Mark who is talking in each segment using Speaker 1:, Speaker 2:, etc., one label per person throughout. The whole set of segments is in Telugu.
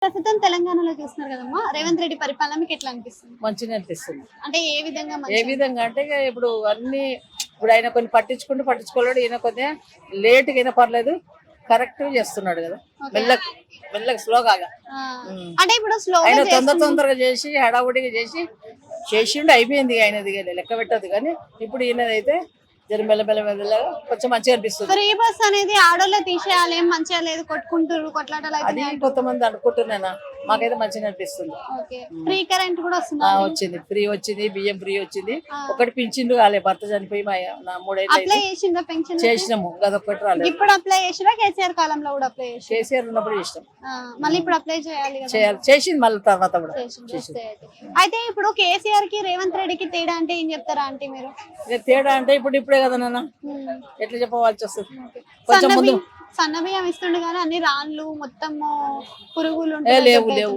Speaker 1: ప్రస్తుతం తెలంగాణలో చూస్తున్నారు కదమ్మా, రేవంత్ రెడ్డి పరిపాలన మీకు ఎట్లా అనిపిస్తుంది?
Speaker 2: మంచిగా అనిపిస్తుంది.
Speaker 1: అంటే ఏ విధంగా
Speaker 2: ఏ విధంగా అంటే ఇక ఇప్పుడు అన్ని ఇప్పుడు ఆయన కొన్ని పట్టించుకోలేడు, ఈయన కొద్దిగా లేట్గా అయినా పర్లేదు, కరెక్ట్ చేస్తున్నాడు కదా. మెల్లగా స్లోగా
Speaker 1: అంటే ఇప్పుడు
Speaker 2: ఆయన తొందరగా చేసి హడావుడిగా చేసిండు, అయిపోయింది. ఆయనది లెక్క పెట్టదు. కానీ ఇప్పుడు ఈయనదైతే జర మెల్లగా కొంచెం మంచిగా అనిపిస్తుంది.
Speaker 1: ఫ్రీ బస్ అనేది ఆడోళ్ళే తీసేయాలి, ఏం మంచిగా లేదు, కొట్టుకుంటారు, కొట్లాటలు
Speaker 2: అది కొంతమంది అనుకుంటున్నానా, మాకైతే మంచిగా అనిపిస్తుంది.
Speaker 1: ఫ్రీ కరెంట్ కూడా వస్తుంది.
Speaker 2: వచ్చింది, ఫ్రీ వచ్చింది, బియ్యం ఫ్రీ వచ్చింది. ఒకటి పింఛన్లు కాలే, భర్త చనిపోయి 3 ఏళ్ళు చేసినాము, అదొక్కటి రాలేదు.
Speaker 1: ఇప్పుడు అప్లై చేసినా కేసీఆర్ కాలంలో కూడా అప్లై చేసి
Speaker 2: కేసీఆర్ ఉన్నప్పుడు చేసినాం,
Speaker 1: మళ్ళీ ఇప్పుడు అప్లై చేయాలి
Speaker 2: చేసింది మళ్ళీ తర్వాత కూడా
Speaker 1: చేసింది. అయితే ఇప్పుడు కేసీఆర్ కి రేవంత్ రెడ్డికి తేడా అంటే ఏం చెప్తారా అంటే మీరు?
Speaker 2: తేడా అంటే ఇప్పుడే కదా నాన్న, ఎట్లా చెప్పవలసి వస్తుంది. కొంచెం ముందు
Speaker 1: సన్నబియ్యం ఇస్తుండే కానీ అన్ని రాళ్ళు మొత్తం పురుగులు
Speaker 2: లేవు.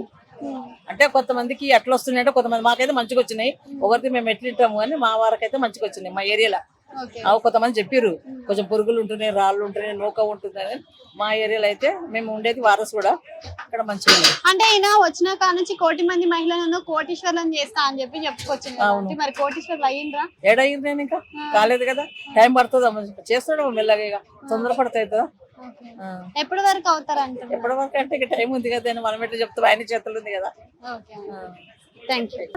Speaker 2: అంటే కొంతమందికి అట్లా వస్తున్నాయి, అంటే కొంతమంది మాకైతే మంచిగా వచ్చినాయి. ఒకరికి మేము ఎట్లా ఇట్టాము కానీ మా వారికైతే మంచిగా వచ్చినాయి. మా ఏరియాలో కొంతమంది చెప్పారు కొంచెం పురుగులు ఉంటున్నాయి, రాళ్ళు ఉంటున్నాయి, నూక ఉంటుంది. మా ఏరియాలో అయితే మేము ఉండేది వారసు కూడా, అక్కడ మంచిగా ఉంది.
Speaker 1: అంటే ఈయన వచ్చిన కాడ నుంచి 1 కోటి మంది మహిళలను కోటీశ్వర్లను చేస్తా అని చెప్పుకొచ్చింది. మరి కోటీశ్వర్లు అయ్యిండ్రా?
Speaker 2: ఏడయ్యింది, నేను ఇంకా కాలేదు కదా, టైం పడుతుంది. చేస్తాడు మెల్లగా, ఇక తొందరపడతాయి కదా.
Speaker 1: ఎప్పటి వరకు అవుతారంట?
Speaker 2: ఎప్పటి వరకు అంటే ఇక టైం ఉంది కదా, మనం ఎట్లా చెప్తాం, ఆయన చేతులు ఉంది కదా.
Speaker 1: Thank you.